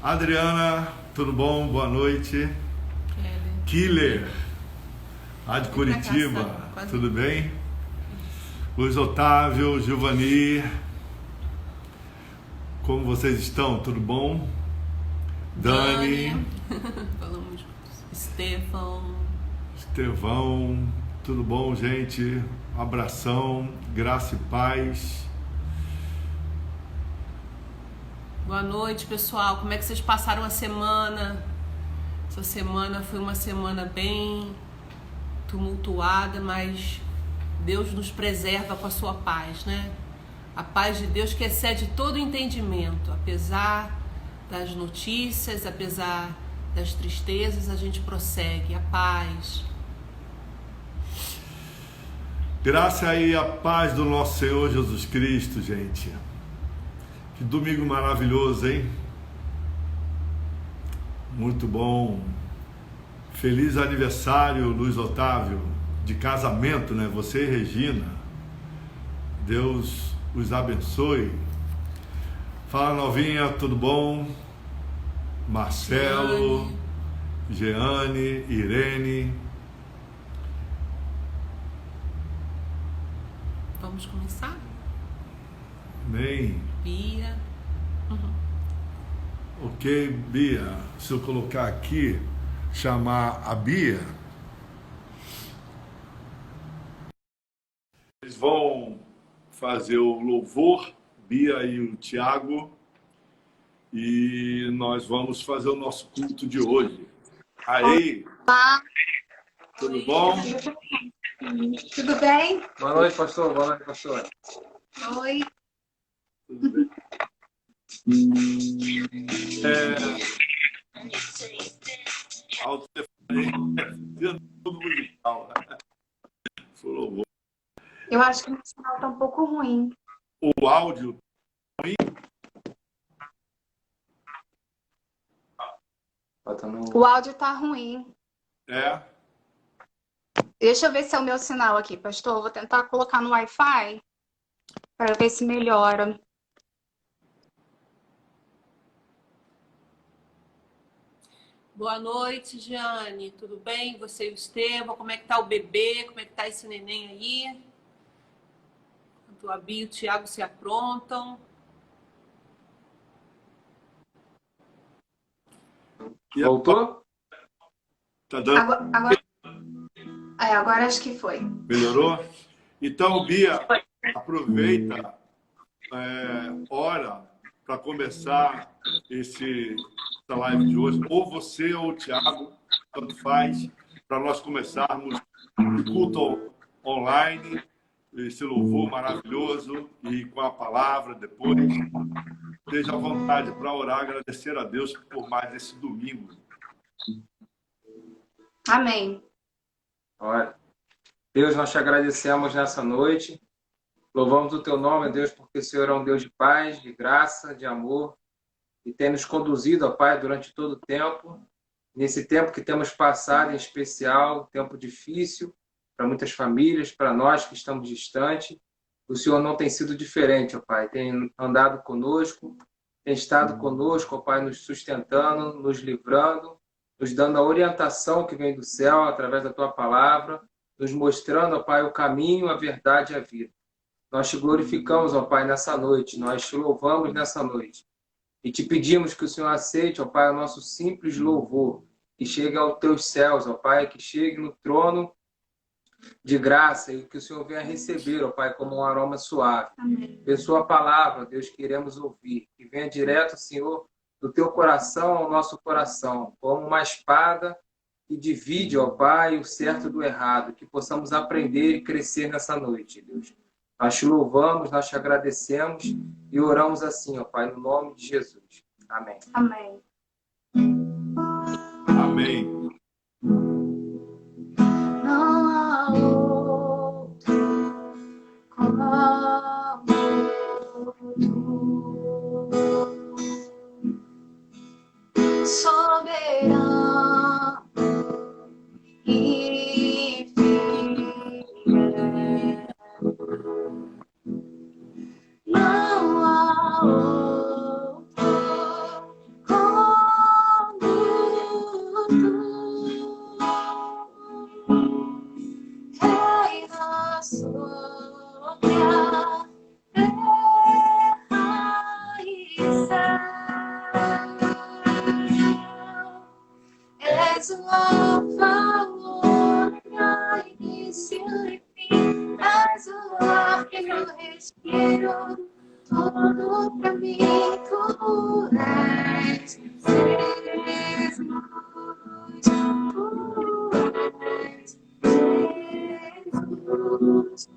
Adriana, tudo bom? Boa noite. Killer, lá de Curitiba, tudo bem? Luiz Otávio, Giovanni, como vocês estão? Tudo bom? Dani. Falamos juntos. Estevão, tudo bom, gente? Abração, graça e paz. Boa noite, pessoal. Como é que vocês passaram a semana? Essa semana foi uma semana bem tumultuada, mas Deus nos preserva com a sua paz, né? A paz de Deus que excede todo entendimento. Apesar das notícias, apesar das tristezas, a gente prossegue. A paz. Graça e a paz do nosso Senhor Jesus Cristo, gente. Que domingo maravilhoso, hein? Muito bom. Feliz aniversário, Luiz Otávio, de casamento, né? Você e Regina. Deus os abençoe. Fala, novinha, tudo bom? Marcelo, Jeane, Irene. Vamos começar? Amém. Bia. Ok, Bia. Se eu colocar aqui, chamar a Bia, eles vão fazer o louvor, Bia e o Tiago, e nós vamos fazer o nosso culto de hoje. Aí, tudo bom? Tudo bem? Boa noite, pastor. Boa noite, pastor. Oi. Tudo bem? Tudo musical. Louvor. Eu acho que o sinal tá um pouco ruim. O áudio ruim? O áudio tá ruim. É. Deixa eu ver se é o meu sinal aqui, pastor. Eu vou tentar colocar no Wi-Fi para ver se melhora. Boa noite, Jeane. Tudo bem? Você e o Estevão? Como é que tá o bebê? Como é que tá esse neném aí? Enquanto a Bia e o Tiago se aprontam. Voltou? Tá dando? Agora acho que foi. Melhorou? Então, Bia, aproveita, ora para começar essa live de hoje. Ou você ou o Thiago, tanto faz, para nós começarmos o culto online, esse louvor maravilhoso e com a palavra depois. Esteja à vontade para orar, agradecer a Deus por mais esse domingo. Amém. Olha, Deus, nós te agradecemos nessa noite. Louvamos o teu nome, Deus, porque o Senhor é um Deus de paz, de graça, de amor, e tem nos conduzido, ó Pai, durante todo o tempo. Nesse tempo que temos passado, em especial, tempo difícil para muitas famílias, para nós que estamos distantes. O Senhor não tem sido diferente, ó Pai. Tem andado conosco, tem estado conosco, ó Pai, nos sustentando, nos livrando, nos dando a orientação que vem do céu através da Tua palavra, nos mostrando, ó Pai, o caminho, a verdade e a vida. Nós te glorificamos, ó Pai, nessa noite, nós te louvamos nessa noite. E te pedimos que o Senhor aceite, ó Pai, o nosso simples louvor, que chegue aos teus céus, ó Pai, que chegue no trono de graça e que o Senhor venha receber, ó Pai, como um aroma suave. Pela sua palavra, Deus, queremos ouvir. Que venha direto, Senhor, do teu coração ao nosso coração, como uma espada que divide, ó Pai, o certo do errado, que possamos aprender e crescer nessa noite, Deus. Nós te louvamos, nós te agradecemos e oramos assim, ó Pai, no nome de Jesus. Amém. Amém. Amém. Não há outro como tu, soberano e fiel. Não há outro como valor, início e fim. És o ar que eu respiro, tudo pra mim tu és. Jesus, tu és. Jesus,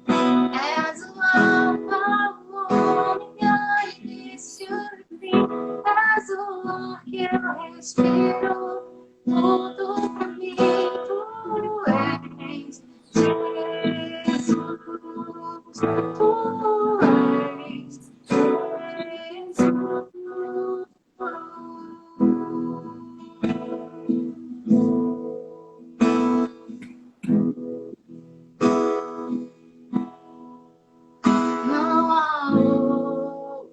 és o valor, início e fim. És o ar que eu respiro, tudo pra mim tu és. Jesus, tu és. Jesus. Não há outro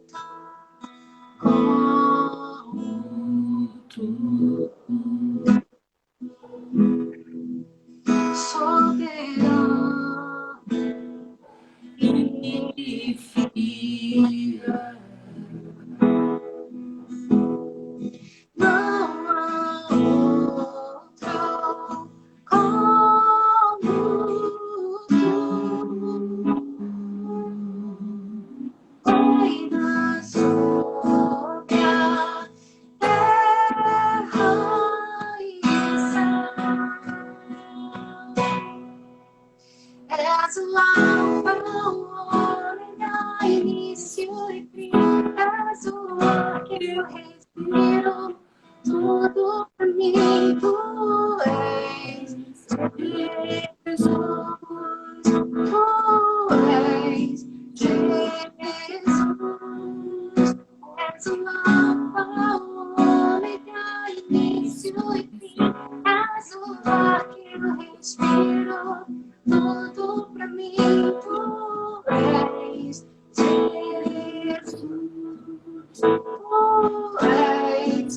como tu, soberano e fiel. Não há outro como tu. Reina sobre a terra e céu. És o alfa, o ômega, início e fim. És o ar que eu respiro, tudo pra mim tu és. Jesus, tu és. Jesus, és o alfa, o ômega, início e fim. És o ar que eu respiro, tudo pra mim tu és. Jesus, tu és.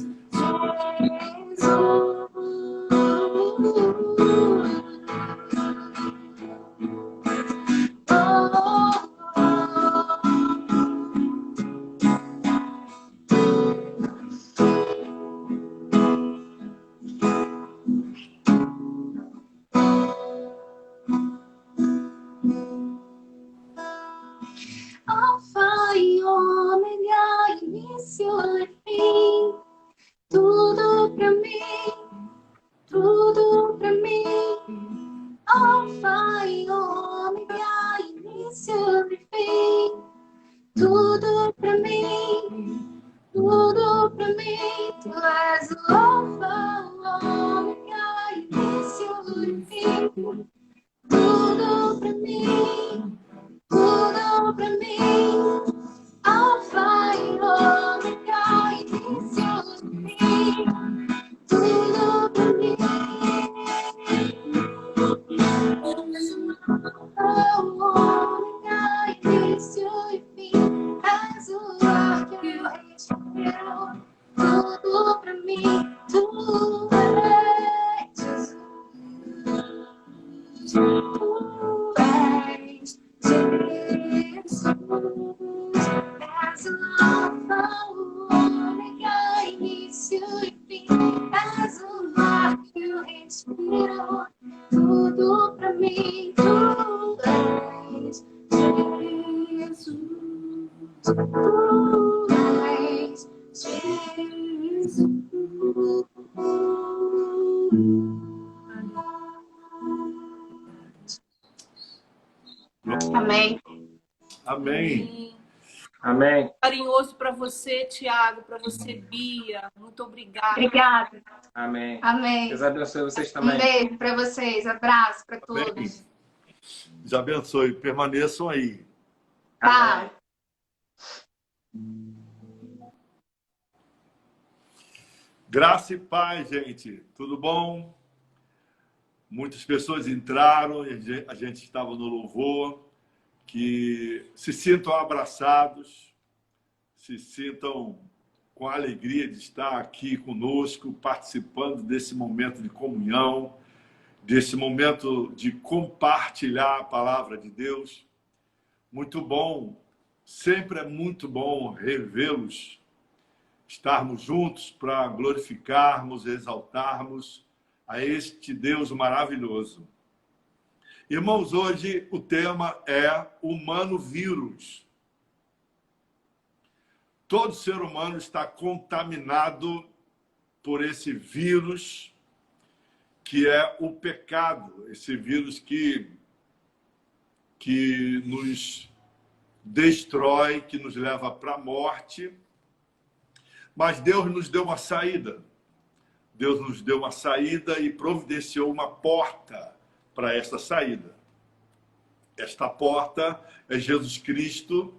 Alfa e ômega, início e fim. Tudo pra mim, tudo pra mim. Alfa e ômega, início e fim. Tudo pra mim, tudo pra mim. Tu és o alfa, o ômega, início e fim. Tudo pra mim, tudo pra mim. Alfa e ômega, início e fim. Tudo pra mim. Alfa, o ômega, início e fim. És o ar que eu respiro, tudo pra mim. Tu és Jesus. Tu és Jesus. És o alfa, o ômega, início e fim. És o ar que eu respiro, tudo pra mim. Tu és Jesus. Tu és Jesus. Amém. Amém. Amém. Carinhoso para você, Tiago, para você, Bia. Muito obrigada. Obrigada. Amém. Amém. Deus abençoe vocês Um também. beijo para vocês. Abraço para Amém. todos. Deus abençoe. Permaneçam aí. Tá. Graça e paz, gente. Tudo bom? Muitas pessoas entraram, a gente estava no louvor. Que se sintam abraçados, se sintam com a alegria de estar aqui conosco, participando desse momento de comunhão, desse momento de compartilhar a palavra de Deus. Muito bom, sempre é muito bom revê-los, estarmos juntos para glorificarmos, exaltarmos a este Deus maravilhoso. Irmãos, hoje o tema é humano vírus. Todo ser humano está contaminado por esse vírus que é o pecado, esse vírus que nos destrói, que nos leva para a morte. Mas Deus nos deu uma saída. Deus nos deu uma saída e providenciou uma porta para esta saída. Esta porta é Jesus Cristo.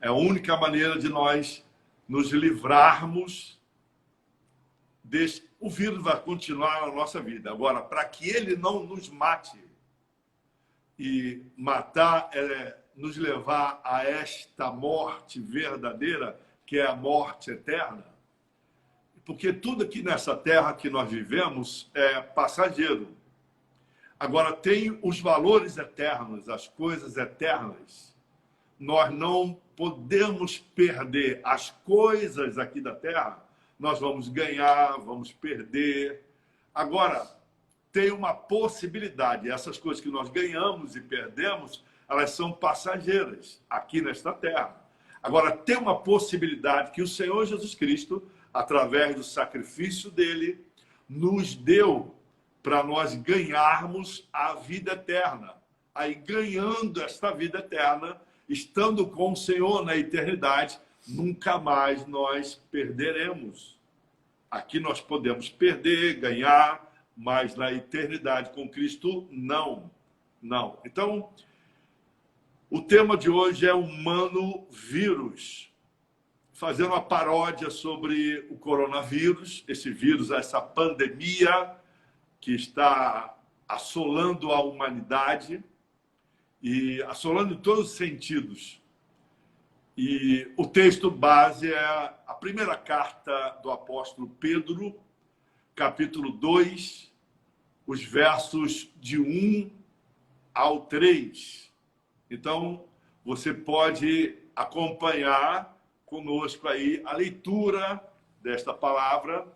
É a única maneira de nós nos livrarmos desse... O vírus vai continuar na nossa vida. Agora, para que ele não nos mate, e matar é nos levar a esta morte verdadeira, que é a morte eterna, porque tudo aqui nessa terra que nós vivemos é passageiro. Agora, tem os valores eternos, as coisas eternas. Nós não podemos perder as coisas aqui da terra. Nós vamos ganhar, vamos perder. Agora, tem uma possibilidade. Essas coisas que nós ganhamos e perdemos, elas são passageiras aqui nesta terra. Agora, tem uma possibilidade que o Senhor Jesus Cristo, através do sacrifício dele, nos deu para nós ganharmos a vida eterna. Aí, ganhando esta vida eterna, estando com o Senhor na eternidade, nunca mais nós perderemos. Aqui nós podemos perder, ganhar, mas na eternidade com Cristo, não. Não. Então, o tema de hoje é humano vírus, fazendo uma paródia sobre o coronavírus, esse vírus, essa pandemia que está assolando a humanidade e assolando em todos os sentidos. E o texto base é a primeira carta do apóstolo Pedro, capítulo 2, os versos de 1 ao 3. Então, você pode acompanhar conosco aí a leitura desta palavra,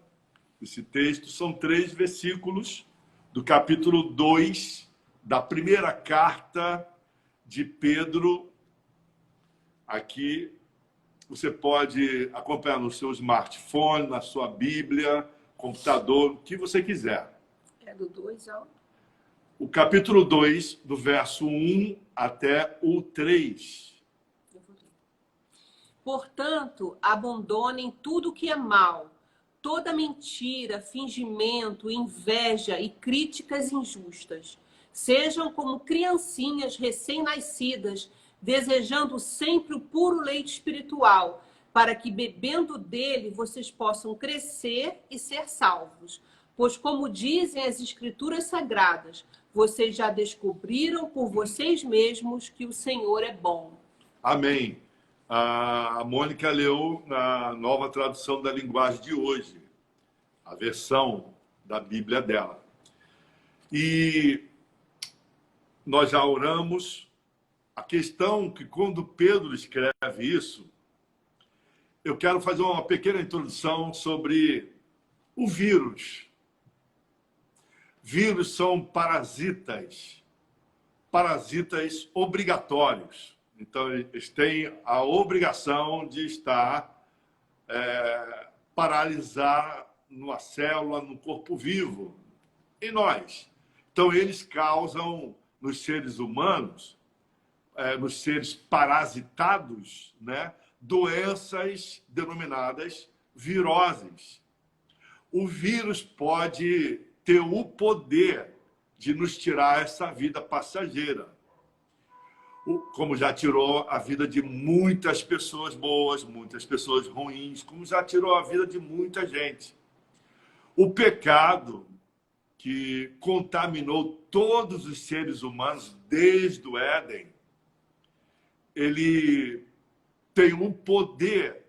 desse texto. São 3 versículos do capítulo 2 da primeira carta de Pedro. Aqui você pode acompanhar no seu smartphone, na sua Bíblia, computador, o que você quiser. É do 2 ao... O capítulo 2, do verso 1 até o 3. Portanto, abandonem tudo que é mal, toda mentira, fingimento, inveja e críticas injustas. Sejam como criancinhas recém-nascidas, desejando sempre o puro leite espiritual, para que, bebendo dele, vocês possam crescer e ser salvos. Pois, como dizem as Escrituras Sagradas, vocês já descobriram por vocês mesmos que o Senhor é bom. Amém. A Mônica leu na nova tradução da linguagem de hoje, a versão da Bíblia dela. E nós já oramos. A questão que quando Pedro escreve isso, eu quero fazer uma pequena introdução sobre o vírus. Vírus são parasitas obrigatórios. Então, eles têm a obrigação de estar paralisar numa célula, no corpo vivo, em nós. Então, eles causam nos seres humanos, nos seres parasitados, né, doenças denominadas viroses. O vírus pode ter o poder de nos tirar essa vida passageira, como já tirou a vida de muitas pessoas boas, muitas pessoas ruins, como já tirou a vida de muita gente. O pecado que contaminou todos os seres humanos desde o Éden, ele tem o poder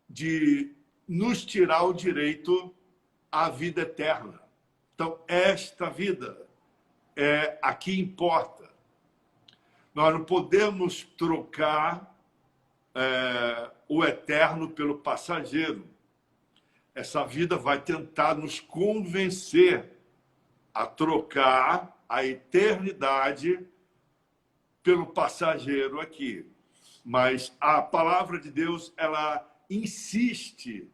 de nos tirar o direito à vida eterna. Então, esta vida é a que importa. Nós não podemos trocar o eterno pelo passageiro. essa vida vai tentar nos convencer a trocar a eternidade pelo passageiro aqui. Mas a palavra de Deus, ela insiste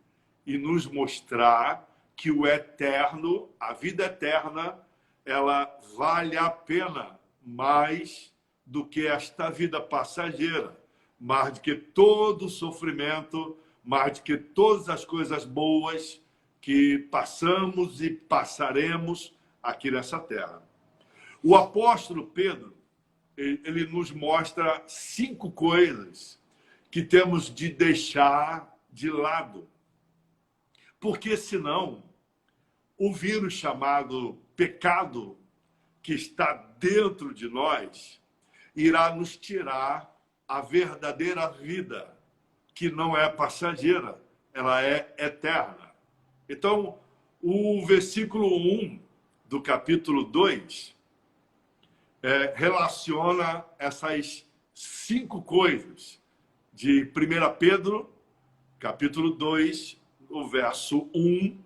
em nos mostrar que o eterno, a vida eterna, ela vale a pena mais do que esta vida passageira, mais do que todo o sofrimento, mais do que todas as coisas boas que passamos e passaremos aqui nessa terra. O apóstolo Pedro, ele nos mostra 5 coisas que temos de deixar de lado. Porque senão, o vírus chamado pecado, que está dentro de nós, irá nos tirar a verdadeira vida, que não é passageira, ela é eterna. Então, o versículo 1 do capítulo 2 relaciona essas 5 coisas de 1 Pedro, capítulo 2, o verso 1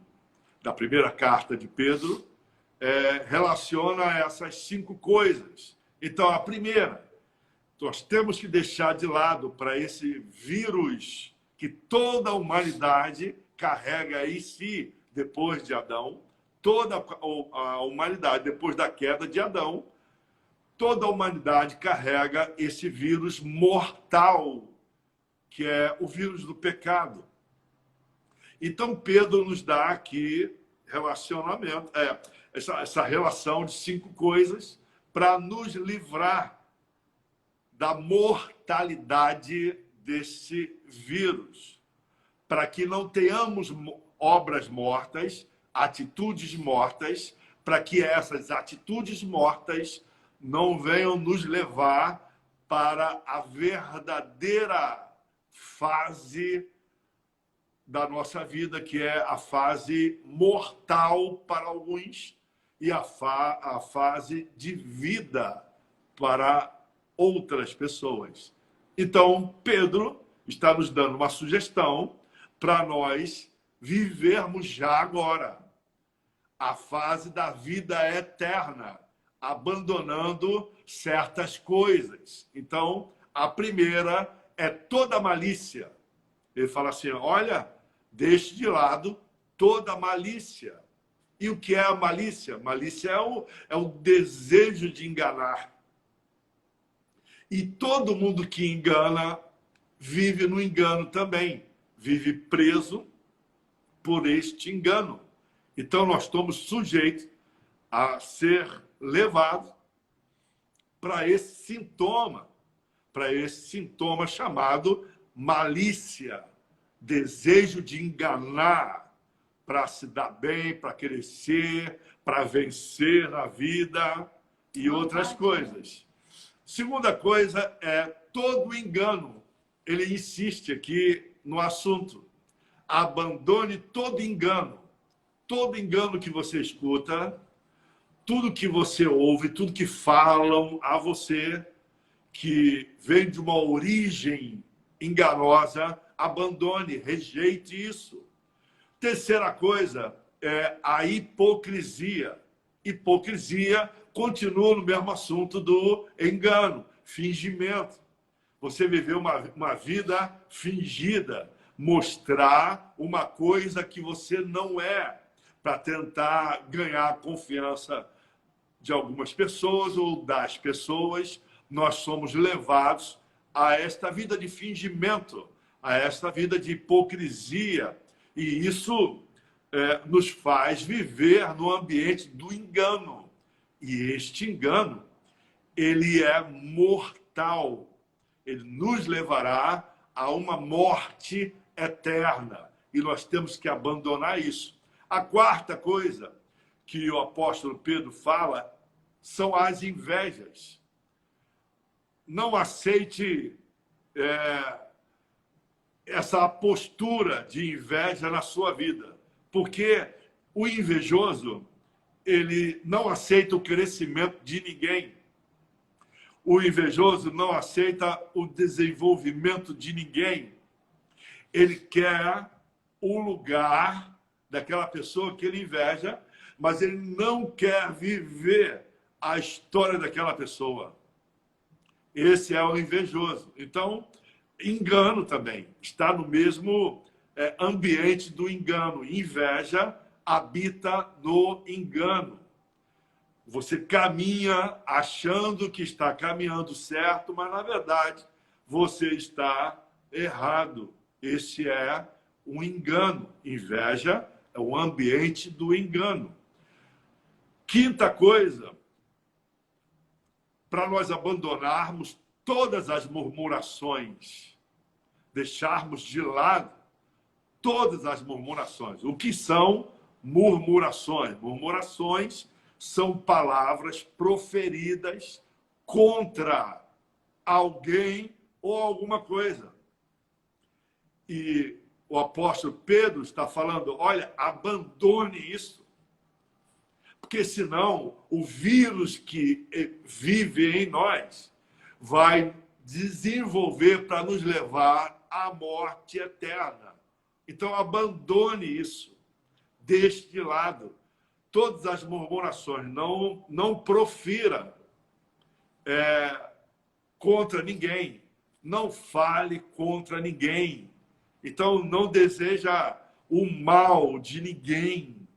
da primeira carta de Pedro, relaciona essas 5 coisas. Então, a primeira, nós temos que deixar de lado para esse vírus que toda a humanidade carrega em si depois de Adão, toda a humanidade depois da queda de Adão, toda a humanidade carrega esse vírus mortal, que é o vírus do pecado. Então, Pedro nos dá aqui relacionamento, essa relação de 5 coisas para nos livrar da mortalidade desse vírus, para que não tenhamos obras mortas, atitudes mortas, para que essas atitudes mortas não venham nos levar para a verdadeira fase da nossa vida, que é a fase mortal para alguns e a fase de vida para outras pessoas. Então, Pedro está nos dando uma sugestão para nós vivermos já agora a fase da vida eterna, abandonando certas coisas. Então, a primeira é toda malícia. Ele fala assim, olha, deixe de lado toda malícia. E o que é a malícia? Malícia é o desejo de enganar. E todo mundo que engana vive no engano também. Vive preso por este engano. Então, nós estamos sujeitos a ser levados para esse sintoma chamado malícia, desejo de enganar para se dar bem, para crescer, para vencer a vida e outras coisas. Segunda coisa é todo engano. Ele insiste aqui no assunto. Abandone todo engano que você escuta, tudo que você ouve, tudo que falam a você, que vem de uma origem enganosa, abandone, rejeite isso. Terceira coisa é a hipocrisia. Hipocrisia continua no mesmo assunto do engano, fingimento. Você viveu uma vida fingida, mostrar uma coisa que você não é, para tentar ganhar a confiança de algumas pessoas ou das pessoas. Nós somos levados a esta vida de fingimento, a esta vida de hipocrisia. E isso nos faz viver no ambiente do engano. E este engano, ele é mortal. Ele nos levará a uma morte eterna. E nós temos que abandonar isso. A quarta coisa que o apóstolo Pedro fala são as invejas. Não aceite essa postura de inveja na sua vida, porque o invejoso, ele não aceita o crescimento de ninguém. O invejoso não aceita o desenvolvimento de ninguém. Ele quer o lugar daquela pessoa que ele inveja, mas ele não quer viver a história daquela pessoa. Esse é o invejoso. Então, engano também está no mesmo ambiente do engano. Inveja habita no engano. Você caminha achando que está caminhando certo, mas, na verdade, você está errado. Esse é um engano. Inveja é o ambiente do engano. Quinta coisa, para nós abandonarmos todas as murmurações, deixarmos de lado todas as murmurações. O que são murmurações? Murmurações são palavras proferidas contra alguém ou alguma coisa. E o apóstolo Pedro está falando, olha, abandone isso. Porque senão o vírus que vive em nós vai desenvolver para nos levar à morte eterna. Então abandone isso. Deixe de lado todas as murmurações. Não profira contra ninguém. Não fale contra ninguém. Então não deseja o mal de ninguém.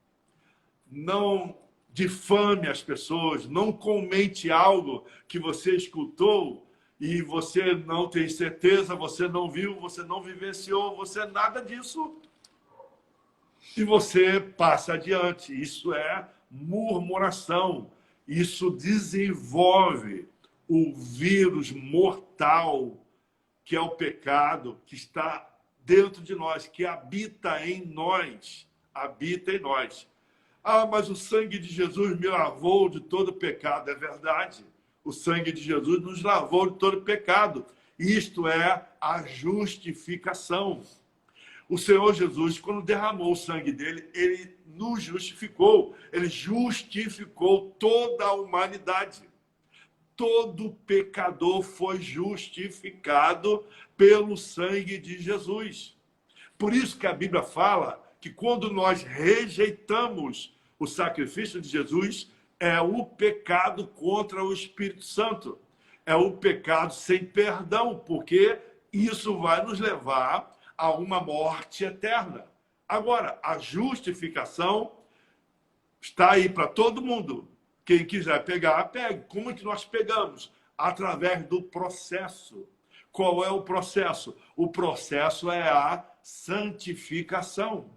Não difame as pessoas, não comente algo que você escutou e você não tem certeza, você não viu, você não vivenciou, você nada disso. E você passa adiante. Isso é murmuração. Isso desenvolve o vírus mortal que é o pecado, que está dentro de nós, que habita em nós. Habita em nós. Ah, mas o sangue de Jesus me lavou de todo pecado. É verdade. O sangue de Jesus nos lavou de todo pecado. Isto é a justificação. O Senhor Jesus, quando derramou o sangue dele, ele nos justificou. Ele justificou toda a humanidade. Todo pecador foi justificado pelo sangue de Jesus. Por isso que a Bíblia fala que quando nós rejeitamos o sacrifício de Jesus, é o pecado contra o Espírito Santo. É o pecado sem perdão, porque isso vai nos levar a uma morte eterna. Agora, a justificação está aí para todo mundo. Quem quiser pegar, pegue. Como é que nós pegamos? Através do processo. Qual é o processo? O processo é a santificação,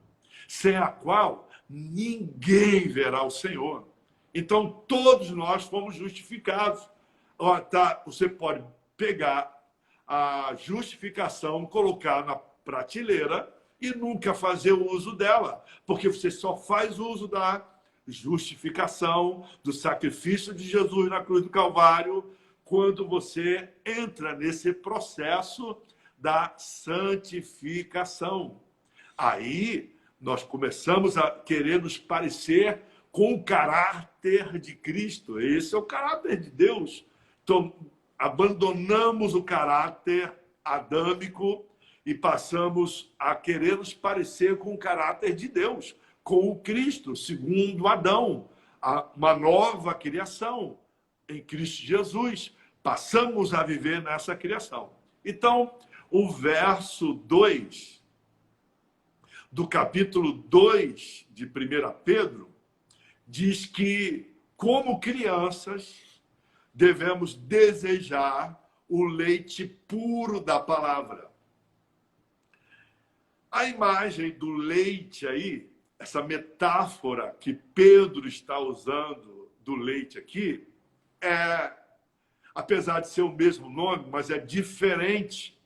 sem a qual ninguém verá o Senhor. Então, todos nós fomos justificados. Você pode pegar a justificação, colocar na prateleira e nunca fazer o uso dela, porque você só faz uso da justificação, do sacrifício de Jesus na cruz do Calvário, quando você entra nesse processo da santificação. Aí nós começamos a querer nos parecer com o caráter de Cristo. Esse é o caráter de Deus. Então, abandonamos o caráter adâmico e passamos a querer nos parecer com o caráter de Deus, com o Cristo, segundo Adão, uma nova criação em Cristo Jesus. Passamos a viver nessa criação. Então, o verso 2 do capítulo 2 de 1 Pedro diz que, como crianças, devemos desejar o leite puro da palavra. A imagem do leite aí, essa metáfora que Pedro está usando do leite aqui, apesar de ser o mesmo nome, mas é diferente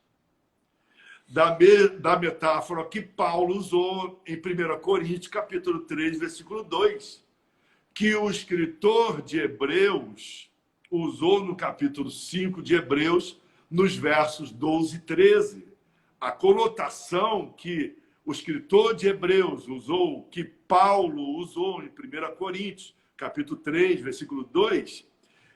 da metáfora que Paulo usou em 1 Coríntios, capítulo 3, versículo 2, que o escritor de Hebreus usou no capítulo 5 de Hebreus, nos versos 12 e 13. A conotação que o escritor de Hebreus usou, que Paulo usou em 1 Coríntios, capítulo 3, versículo 2,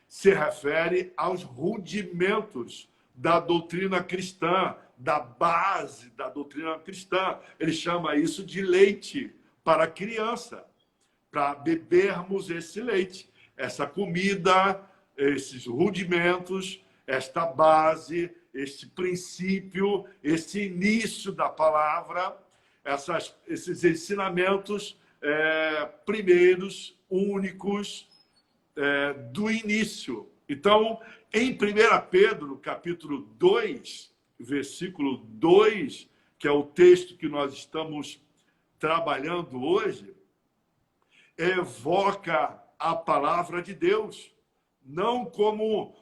se refere aos rudimentos da doutrina cristã, da base da doutrina cristã. Ele chama isso de leite para a criança, para bebermos esse leite, essa comida, esses rudimentos, esta base, este princípio, esse início da palavra, esses ensinamentos primeiros, únicos, do início. Então, em 1 Pedro, capítulo 2, versículo 2, que é o texto que nós estamos trabalhando hoje, evoca a palavra de Deus, não como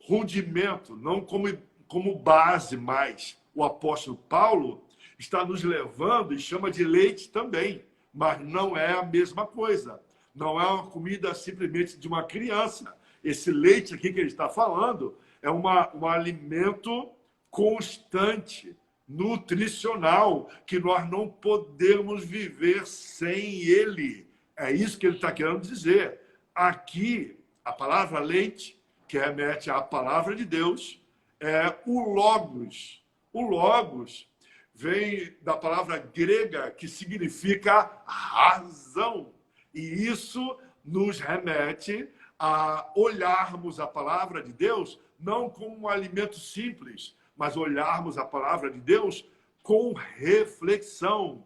rudimento, não como base mais. O apóstolo Paulo está nos levando e chama de leite também, mas não é a mesma coisa. Não é uma comida simplesmente de uma criança. Esse leite aqui que ele está falando é um alimento constante, nutricional, que nós não podemos viver sem ele. É isso que ele está querendo dizer. Aqui, a palavra leite, que remete à palavra de Deus, é o logos. O logos vem da palavra grega que significa razão. E isso nos remete a olharmos a palavra de Deus não como um alimento simples, mas olharmos a palavra de Deus com reflexão,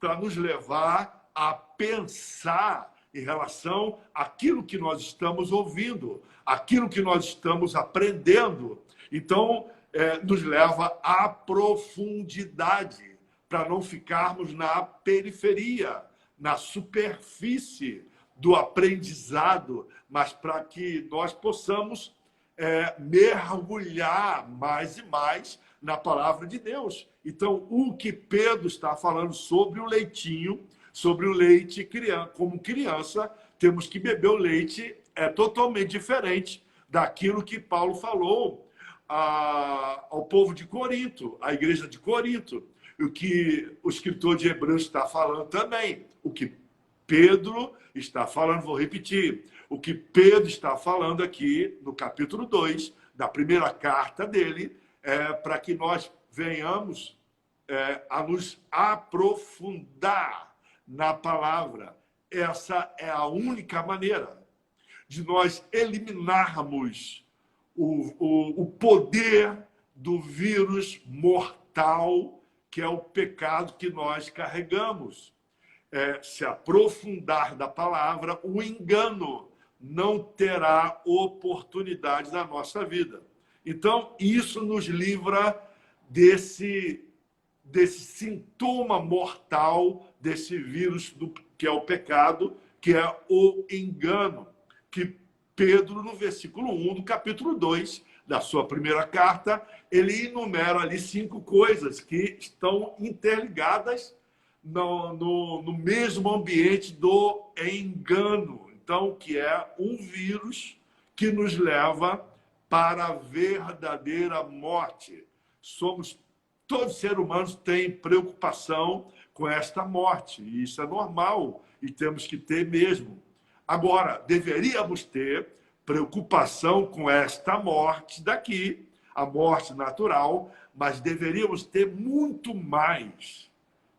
para nos levar a pensar em relação àquilo que nós estamos ouvindo, aquilo que nós estamos aprendendo. Então, nos leva à profundidade, para não ficarmos na periferia, na superfície do aprendizado, mas para que nós possamos mergulhar mais e mais na palavra de Deus. Então, o que Pedro está falando sobre o leitinho, sobre o leite, como criança, temos que beber o leite, é totalmente diferente daquilo que Paulo falou ao povo de Corinto, à igreja de Corinto, o que o escritor de Hebreus está falando também, o que Pedro está falando, vou repetir, o que Pedro está falando aqui no capítulo 2, da primeira carta dele, para que nós venhamos a nos aprofundar na palavra. Essa é a única maneira de nós eliminarmos o poder do vírus mortal, que é o pecado que nós carregamos. Se aprofundar da palavra, o engano não terá oportunidade na nossa vida. Então, isso nos livra desse sintoma mortal, desse vírus que é o pecado, que é o engano, que Pedro, no versículo 1 do capítulo 2 da sua primeira carta, ele enumera ali 5 coisas que estão interligadas no mesmo ambiente do engano. Então, que é um vírus que nos leva para a verdadeira morte. Todos os seres humanos têm preocupação com esta morte, e isso é normal, e temos que ter mesmo. Agora, deveríamos ter preocupação com esta morte daqui, a morte natural, mas deveríamos ter muito mais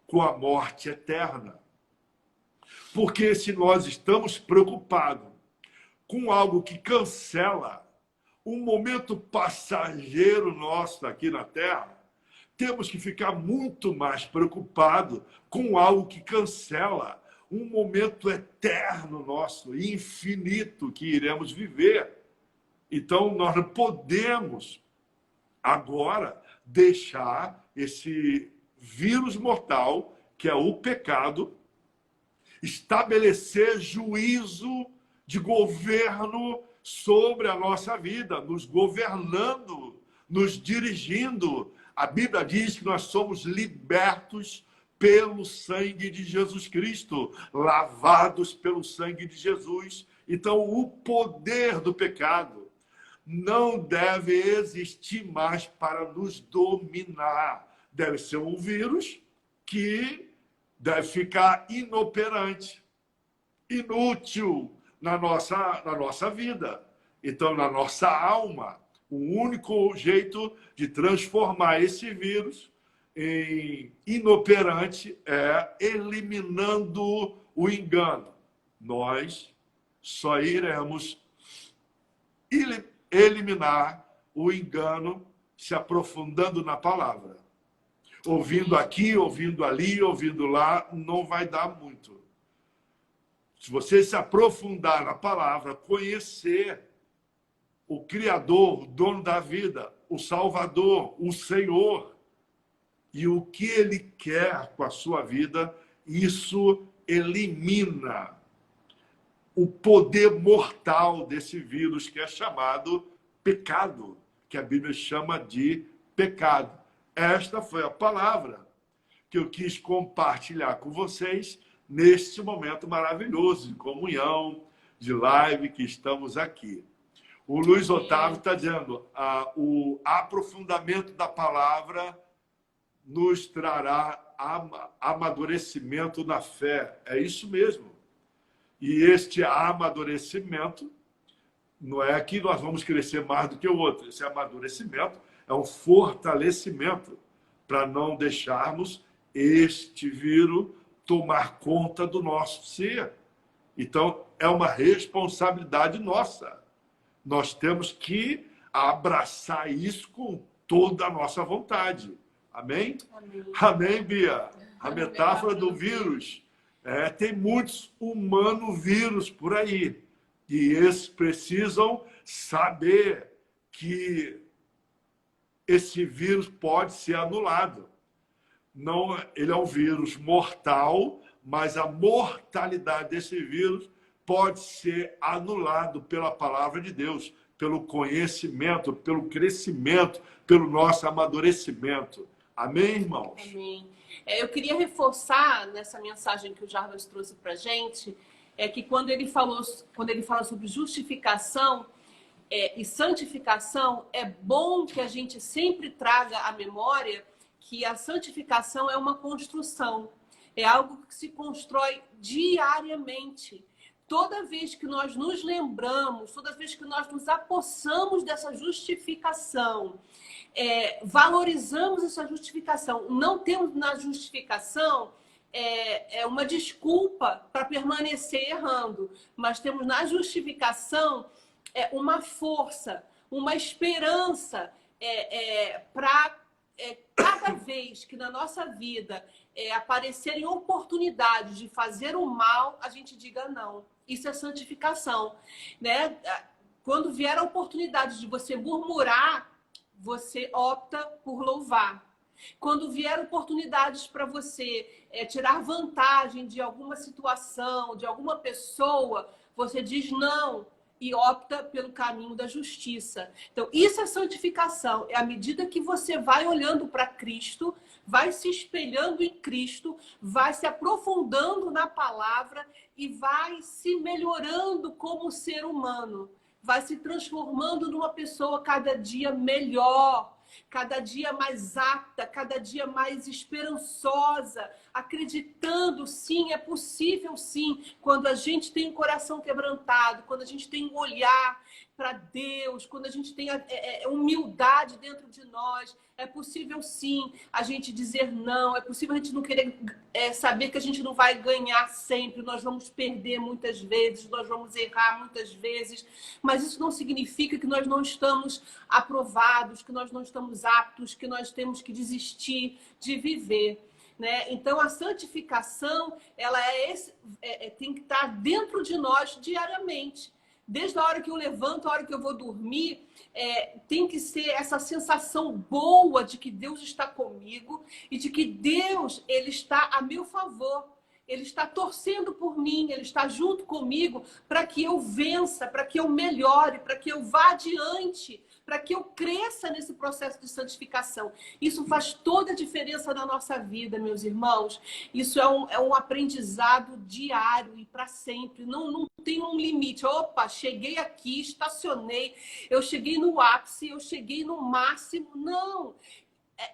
com a morte eterna. Porque se nós estamos preocupados com algo que cancela um momento passageiro nosso aqui na Terra, temos que ficar muito mais preocupados com algo que cancela um momento eterno nosso, infinito, que iremos viver. Então, nós não podemos agora deixar esse vírus mortal, que é o pecado, estabelecer juízo de governo sobre a nossa vida, nos governando, nos dirigindo. A Bíblia diz que nós somos libertos pelo sangue de Jesus Cristo, lavados pelo sangue de Jesus. Então, o poder do pecado não deve existir mais para nos dominar. Deve ser um vírus que deve ficar inoperante, inútil na nossa vida. Então, na nossa alma, o único jeito de transformar esse vírus em inoperante é eliminando o engano. Nós só iremos eliminar o engano se aprofundando na palavra. Ouvindo aqui, ouvindo ali, ouvindo lá, não vai dar muito. Se você se aprofundar na palavra, conhecer o Criador, o dono da vida, o Salvador, o Senhor, e o que Ele quer com a sua vida, isso elimina o poder mortal desse vírus que é chamado pecado, que a Bíblia chama de pecado. Esta foi a palavra que eu quis compartilhar com vocês neste momento maravilhoso de comunhão, de live que estamos aqui. O Luiz Otávio está dizendo, o aprofundamento da palavra nos trará amadurecimento na fé. É isso mesmo. E este amadurecimento não é que nós vamos crescer mais do que o outro. Esse amadurecimento é um fortalecimento para não deixarmos este vírus tomar conta do nosso ser. Então, é uma responsabilidade nossa. Nós temos que abraçar isso com toda a nossa vontade. Amém? Amém. Amém, Bia? A metáfora do vírus. Tem muitos humanos-vírus por aí. E esses precisam saber que esse vírus pode ser anulado. Não, ele é um vírus mortal, mas a mortalidade desse vírus pode ser anulado pela palavra de Deus, pelo conhecimento, pelo crescimento, pelo nosso amadurecimento. Amém, irmãos? Amém. Eu queria reforçar nessa mensagem que o Jarbas trouxe para a gente, que quando ele fala sobre justificação e santificação, é bom que a gente sempre traga à memória que a santificação é uma construção, é algo que se constrói diariamente. Toda vez que nós nos lembramos, toda vez que nós nos apossamos dessa justificação, valorizamos essa justificação, não temos na justificação uma desculpa para permanecer errando, mas temos na justificação uma força, uma esperança para cada vez que na nossa vida aparecerem oportunidades de fazer o mal, a gente diga não. Isso é santificação, né? Quando vier a oportunidade de você murmurar, você opta por louvar. Quando vier oportunidades para você tirar vantagem de alguma situação, de alguma pessoa, você diz não e opta pelo caminho da justiça. Então, isso é santificação. É à medida que você vai olhando para Cristo, vai se espelhando em Cristo, vai se aprofundando na palavra e vai se melhorando como ser humano. Vai se transformando numa pessoa cada dia melhor, cada dia mais apta, cada dia mais esperançosa, acreditando, sim, é possível, sim, quando a gente tem um coração quebrantado, quando a gente tem um olhar para Deus, quando a gente tem humildade dentro de nós, é possível, sim, a gente dizer não, é possível a gente não querer saber que a gente não vai ganhar sempre, nós vamos perder muitas vezes, nós vamos errar muitas vezes, mas isso não significa que nós não estamos aprovados, que nós não estamos aptos, que nós temos que desistir de viver. Né? Então, a santificação ela tem que estar dentro de nós diariamente. Desde a hora que eu levanto, a hora que eu vou dormir, tem que ser essa sensação boa de que Deus está comigo e de que Deus ele está a meu favor. Ele está torcendo por mim, ele está junto comigo para que eu vença, para que eu melhore, para que eu vá adiante, para que eu cresça nesse processo de santificação. Isso faz toda a diferença na nossa vida, meus irmãos. Isso é um aprendizado diário e para sempre. Não tem um limite. Opa, cheguei aqui, estacionei, eu cheguei no ápice, eu cheguei no máximo. Não,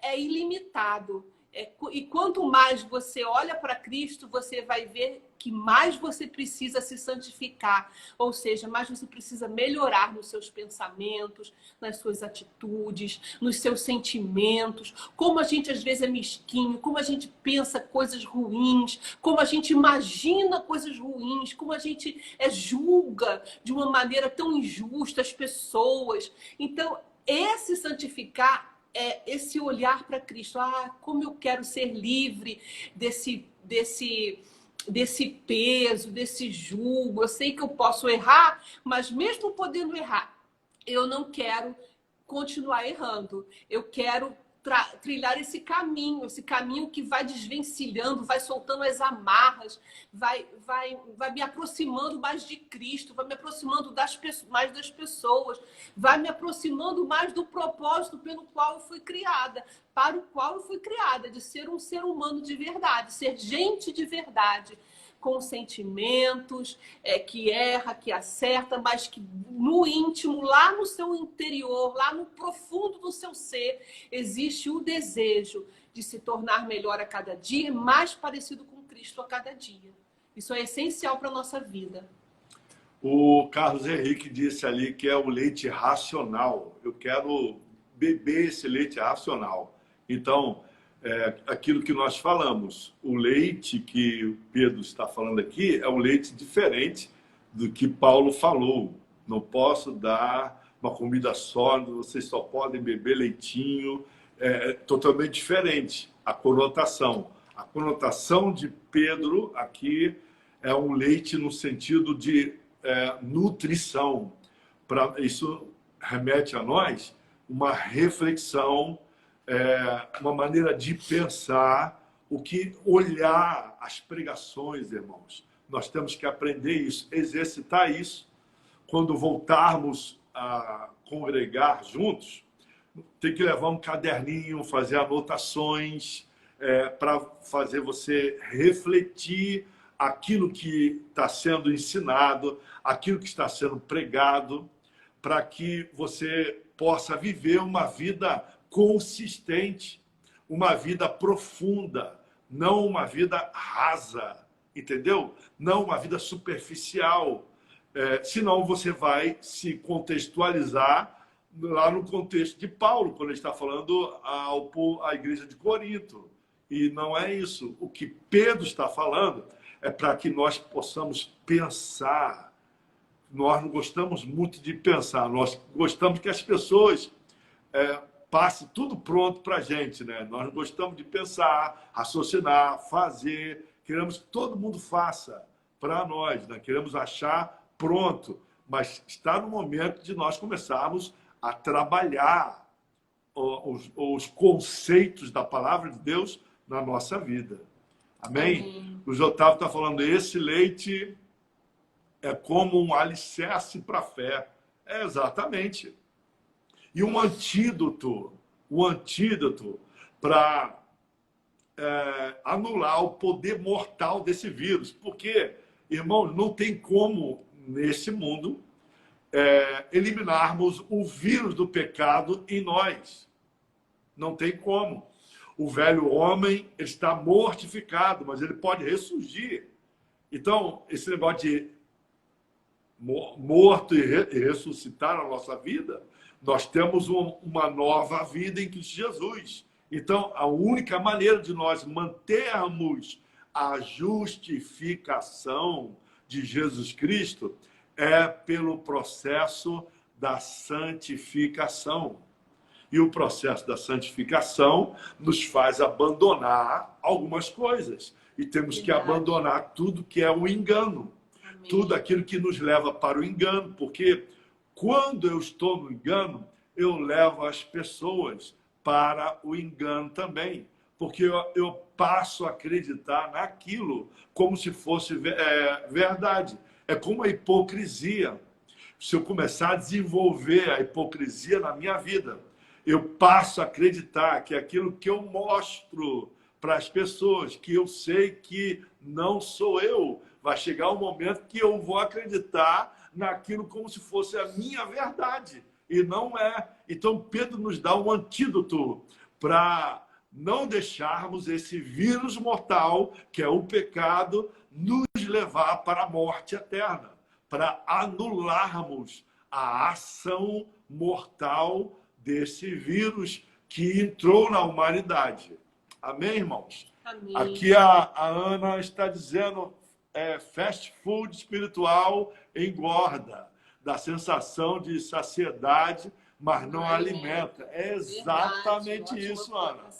é ilimitado. E quanto mais você olha para Cristo, você vai ver que mais você precisa se santificar. Ou seja, mais você precisa melhorar nos seus pensamentos, nas suas atitudes, nos seus sentimentos. Como a gente às vezes é mesquinho, como a gente pensa coisas ruins, como a gente imagina coisas ruins, como a gente julga de uma maneira tão injusta as pessoas. Então, esse santificar é esse olhar para Cristo. Ah, como eu quero ser livre desse peso, desse jugo. Eu sei que eu posso errar, mas mesmo podendo errar, eu não quero continuar errando. Eu quero trilhar esse caminho que vai desvencilhando, vai soltando as amarras, vai me aproximando mais de Cristo, vai me aproximando mais das pessoas, vai me aproximando mais do propósito pelo qual eu fui criada, para o qual eu fui criada, de ser um ser humano de verdade, ser gente de verdade, com sentimentos, que erra, que acerta, mas que no íntimo, lá no seu interior, lá no profundo do seu ser, existe o desejo de se tornar melhor a cada dia, mais parecido com Cristo a cada dia. Isso é essencial para a nossa vida. O Carlos Henrique disse ali que é o leite racional. Eu quero beber esse leite racional. Então, aquilo que nós falamos, o leite que o Pedro está falando aqui é um leite diferente do que Paulo falou. Não posso dar uma comida sólida, vocês só podem beber leitinho. É totalmente diferente a conotação. A conotação de Pedro aqui é um leite no sentido de nutrição. Isso remete a nós uma reflexão, uma maneira de pensar, olhar as pregações, irmãos. Nós temos que aprender isso, exercitar isso. Quando voltarmos a congregar juntos, tem que levar um caderninho, fazer anotações, para fazer você refletir aquilo que está sendo ensinado, aquilo que está sendo pregado, para que você possa viver uma vida consistente, uma vida profunda, não uma vida rasa, entendeu? Não uma vida superficial. Senão você vai se contextualizar lá no contexto de Paulo, quando ele está falando à igreja de Corinto. E não é isso. O que Pedro está falando é para que nós possamos pensar. Nós não gostamos muito de pensar, nós gostamos que as pessoas passem tudo pronto para a gente, né? Nós não gostamos de pensar, raciocinar, fazer. Queremos que todo mundo faça para nós, né? Queremos achar pronto, mas está no momento de nós começarmos a trabalhar os conceitos da palavra de Deus na nossa vida. Amém? O Otávio está falando, esse leite é como um alicerce para a fé. Exatamente. E um antídoto para anular o poder mortal desse vírus. Porque, irmãos, não tem como, nesse mundo, eliminarmos o vírus do pecado em nós. Não tem como. O velho homem está mortificado, mas ele pode ressurgir. Então, esse negócio de morto e ressuscitar na nossa vida, nós temos uma nova vida em Cristo Jesus. Então, a única maneira de nós mantermos a justificação de Jesus Cristo é pelo processo da santificação. E o processo da santificação nos faz abandonar algumas coisas. E temos que abandonar tudo que é o engano. Amém. Tudo aquilo que nos leva para o engano. Porque quando eu estou no engano, eu levo as pessoas para o engano também. Porque eu passo a acreditar naquilo como se fosse verdade. É como a hipocrisia. Se eu começar a desenvolver a hipocrisia na minha vida, eu passo a acreditar que aquilo que eu mostro para as pessoas, que eu sei que não sou eu, vai chegar um momento que eu vou acreditar naquilo como se fosse a minha verdade. E não é. Então, Pedro nos dá um antídoto para não deixarmos esse vírus mortal, que é o pecado, nos levar para a morte eterna, para anularmos a ação mortal desse vírus que entrou na humanidade. Amém, irmãos? Amém. Aqui a Ana está dizendo, fast food espiritual engorda, dá sensação de saciedade, mas não alimenta. É exatamente isso, Ana.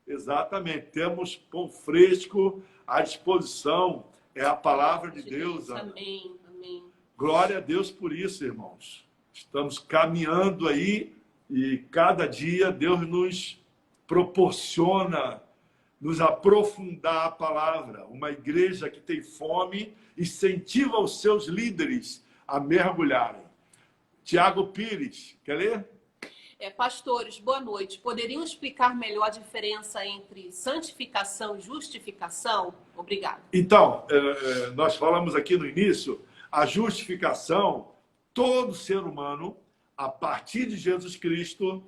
Exatamente. Temos pão fresco à disposição. É a palavra de Deus, Ana. Amém, amém. Glória a Deus por isso, irmãos. Estamos caminhando aí e cada dia Deus nos proporciona nos aprofundar a palavra. Uma igreja que tem fome incentiva os seus líderes a mergulharem. Tiago Pires, quer ler? Pastores, boa noite. Poderiam explicar melhor a diferença entre santificação e justificação? Obrigado. Então, nós falamos aqui no início, a justificação, todo ser humano, a partir de Jesus Cristo,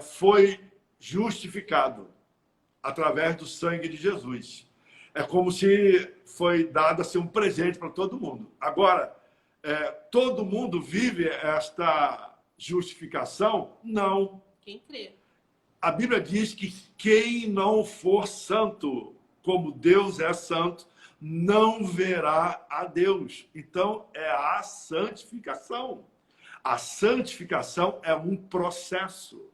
foi justificado através do sangue de Jesus. É como se foi dado assim, um presente para todo mundo. Agora, todo mundo vive esta justificação? Não. Quem crê? A Bíblia diz que quem não for santo, como Deus é santo, não verá a Deus. Então, é a santificação. A santificação é um processo.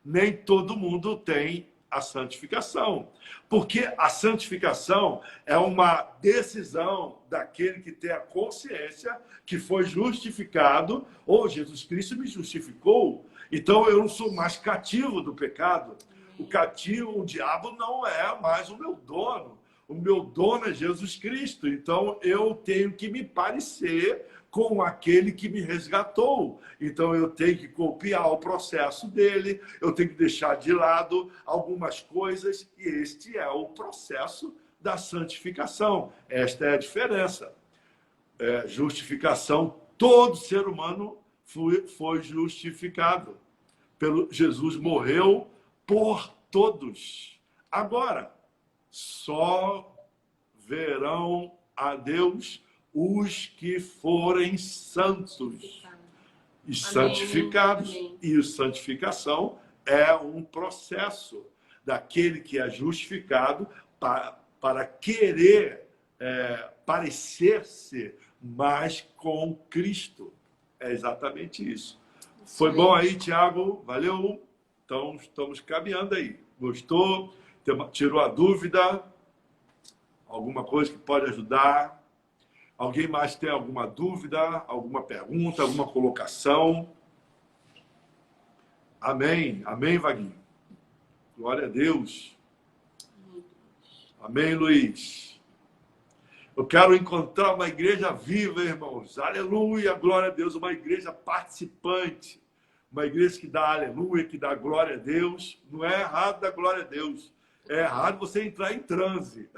Nem todo mundo tem a santificação. Porque a santificação é uma decisão daquele que tem a consciência que foi justificado, ou Jesus Cristo me justificou, então eu não sou mais cativo do pecado. O diabo não é mais o meu dono. O meu dono é Jesus Cristo. Então eu tenho que me parecer com aquele que me resgatou. Então eu tenho que copiar o processo dele, eu tenho que deixar de lado algumas coisas, e este é o processo da santificação. Esta é a diferença. Justificação, todo ser humano foi justificado. Jesus morreu por todos. Agora, só verão a Deus os que forem santos e santificados. Amém. E a santificação é um processo daquele que é justificado para querer parecer-se mais com Cristo. É exatamente isso. Foi bom aí, Tiago? Valeu? Então, estamos caminhando aí. Gostou? Tirou a dúvida? Alguma coisa que pode ajudar? Alguém mais tem alguma dúvida, alguma pergunta, alguma colocação? Amém. Amém, Vaguinho. Glória a Deus. Amém, Luiz. Eu quero encontrar uma igreja viva, irmãos. Aleluia, glória a Deus. Uma igreja participante. Uma igreja que dá aleluia, que dá glória a Deus. Não é errado dar glória a Deus. É errado você entrar em transe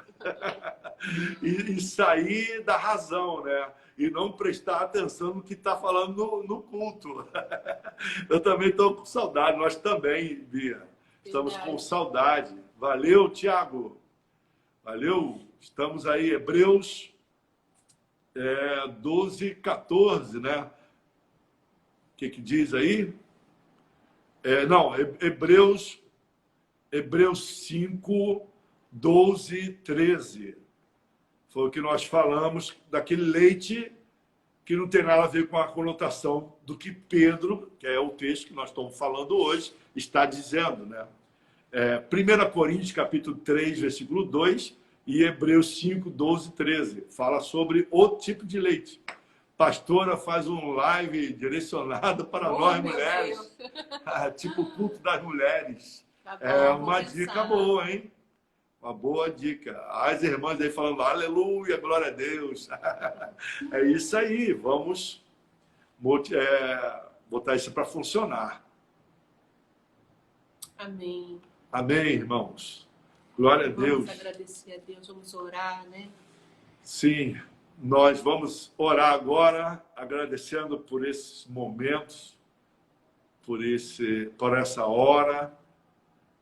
e sair da razão, né? E não prestar atenção no que está falando no culto. Eu também estou com saudade, nós também, Bia. Estamos com saudade. Valeu, Tiago. Valeu. Estamos aí, Hebreus 12, 14, né? O que diz aí? Hebreus 5, 12, 13. Foi o que nós falamos daquele leite que não tem nada a ver com a conotação do que Pedro, que é o texto que nós estamos falando hoje, está dizendo, né? 1 Coríntios, capítulo 3, versículo 2, e Hebreus 5, 12, 13. Fala sobre o tipo de leite. Pastora faz um live direcionado para nós mulheres. Tipo o culto das mulheres. Tá bom, É uma dica boa, hein? Uma boa dica. As irmãs aí falando, aleluia, glória a Deus. É isso aí, vamos botar isso para funcionar. Amém. Amém, irmãos. Glória a Deus. Vamos agradecer a Deus, vamos orar, né? Sim, nós vamos orar agora, agradecendo por esses momentos, por essa hora.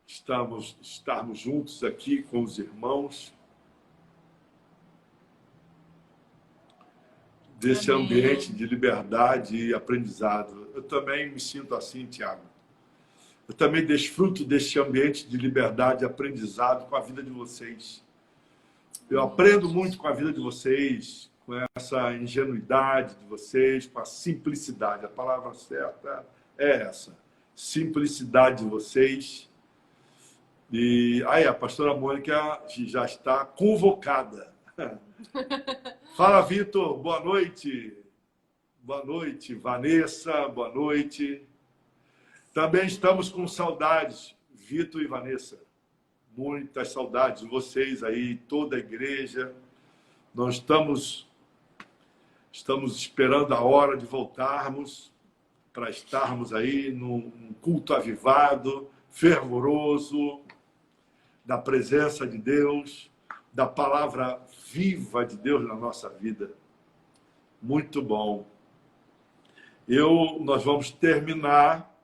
estarmos juntos aqui com os irmãos, desse Amém. ambiente de liberdade e aprendizado. Eu também me sinto assim, Tiago. Eu também desfruto deste ambiente de liberdade e aprendizado com a vida de vocês. Eu aprendo muito com a vida de vocês, com essa ingenuidade de vocês, com a simplicidade. A palavra certa é essa. Simplicidade de vocês. E aí, a pastora Mônica já está convocada. Fala, Vitor. Boa noite. Boa noite, Vanessa. Boa noite. Também estamos com saudades, Vitor e Vanessa. Muitas saudades de vocês aí, toda a igreja. Nós estamos esperando a hora de voltarmos para estarmos aí num culto avivado, fervoroso, da presença de Deus, da palavra viva de Deus na nossa vida. Muito bom. Nós vamos terminar.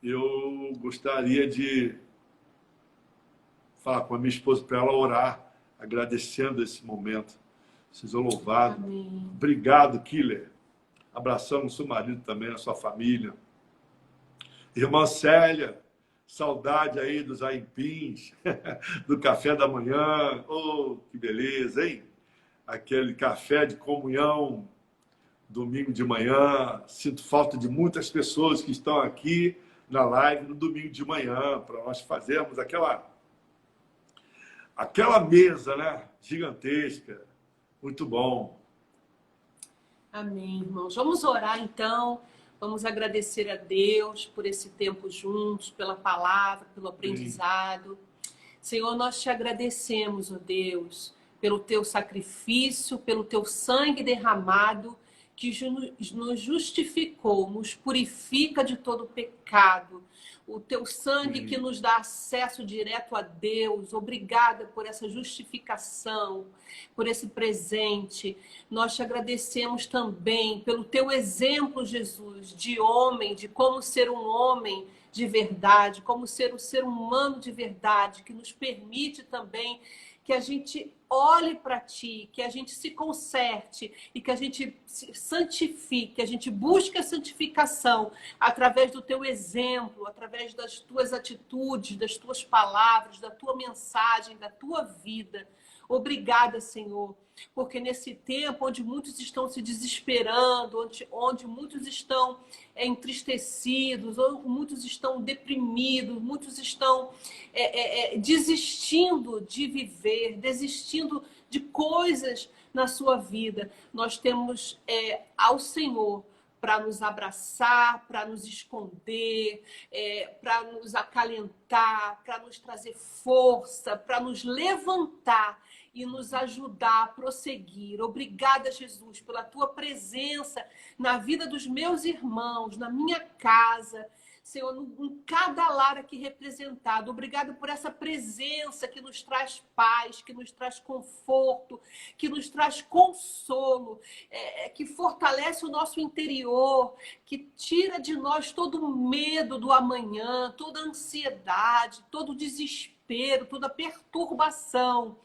Eu gostaria de falar com a minha esposa para ela orar, agradecendo esse momento. Seja louvado. Amém. Obrigado, Killer. Abraçamos o seu marido também, a sua família. Irmã Célia, saudade aí dos aimpins, do café da manhã. Oh, que beleza, hein? Aquele café de comunhão, domingo de manhã. Sinto falta de muitas pessoas que estão aqui na live no domingo de manhã, para nós fazermos aquela mesa, né? Gigantesca. Muito bom. Amém, irmãos. Vamos orar, então. Vamos agradecer a Deus por esse tempo juntos, pela palavra, pelo aprendizado. Senhor, nós te agradecemos, ó Deus, pelo teu sacrifício, pelo teu sangue derramado, que nos justificou, nos purifica de todo pecado. O teu sangue que nos dá acesso direto a Deus. Obrigada por essa justificação, por esse presente. Nós te agradecemos também pelo teu exemplo, Jesus, de homem, de como ser um homem de verdade, como ser um ser humano de verdade, que nos permite também que a gente olhe para ti, que a gente se conserte e que a gente se santifique, que a gente busque a santificação através do teu exemplo, através das tuas atitudes, das tuas palavras, da tua mensagem, da tua vida. Obrigada, Senhor, porque nesse tempo onde muitos estão se desesperando, onde muitos estão entristecidos, ou muitos estão deprimidos, muitos estão desistindo de viver, desistindo de coisas na sua vida, nós temos ao Senhor para nos abraçar, para nos esconder, para nos acalentar, para nos trazer força, para nos levantar e nos ajudar a prosseguir. Obrigada, Jesus, pela tua presença na vida dos meus irmãos, na minha casa, Senhor, em cada lar aqui representado. Obrigada por essa presença que nos traz paz, que nos traz conforto, que nos traz consolo, que fortalece o nosso interior, que tira de nós todo o medo do amanhã, toda a ansiedade, todo o desespero, toda a perturbação.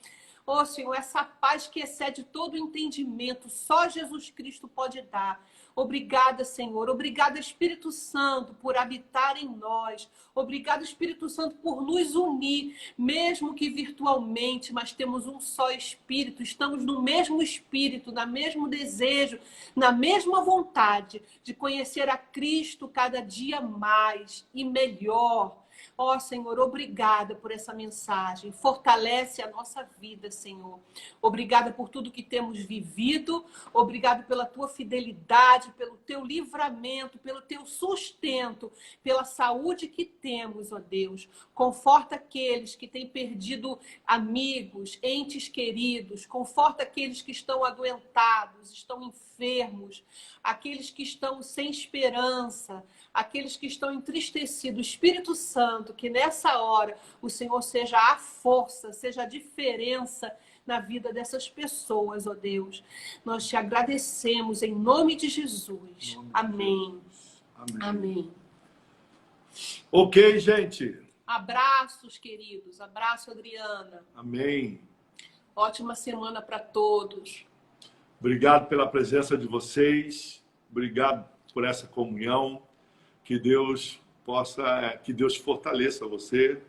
Ó Senhor, essa paz que excede todo o entendimento, só Jesus Cristo pode dar. Obrigada, Senhor. Obrigada, Espírito Santo, por habitar em nós. Obrigada, Espírito Santo, por nos unir, mesmo que virtualmente, mas temos um só Espírito. Estamos no mesmo Espírito, no mesmo desejo, na mesma vontade de conhecer a Cristo cada dia mais e melhor. Ó Senhor, obrigada por essa mensagem. Fortalece a nossa vida, Senhor. Obrigada por tudo que temos vivido. Obrigado pela tua fidelidade, pelo teu livramento, pelo teu sustento, pela saúde que temos, ó Deus. Conforta aqueles que têm perdido amigos, entes queridos. Conforta aqueles que estão adoentados, estão enfermos, aqueles que estão sem esperança, aqueles que estão entristecidos. Espírito Santo, que nessa hora o Senhor seja a força, seja a diferença na vida dessas pessoas, ó Deus. Nós te agradecemos em nome de Jesus. Amém. Amém. Amém. Ok, gente. Abraços, queridos. Abraço, Adriana. Amém. Ótima semana para todos. Obrigado pela presença de vocês. Obrigado por essa comunhão. Que Deus fortaleça você.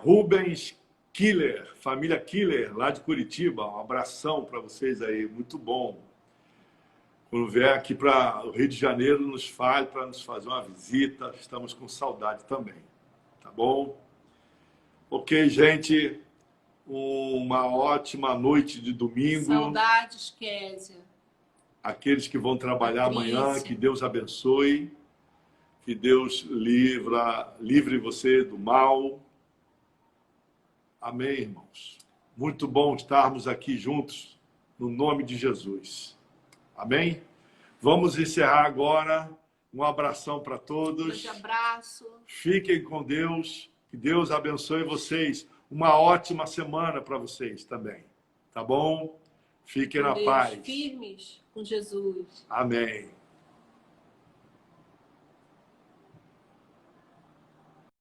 Rubens Killer, família Killer, lá de Curitiba. Um abração para vocês aí. Muito bom. Quando vier aqui para o Rio de Janeiro, nos fale para nos fazer uma visita. Estamos com saudade também. Tá bom? Ok, gente. Uma ótima noite de domingo. Saudades, Késia. Aqueles que vão trabalhar Patrícia. amanhã, que Deus abençoe. Que Deus livre você do mal. Amém, irmãos. Muito bom estarmos aqui juntos, no nome de Jesus. Amém? Vamos encerrar agora. Um abração para todos. Grande abraço. Fiquem com Deus. Que Deus abençoe vocês. Uma ótima semana para vocês também. Tá bom? Fiquem na Deus, paz. firmes com Jesus. Amém.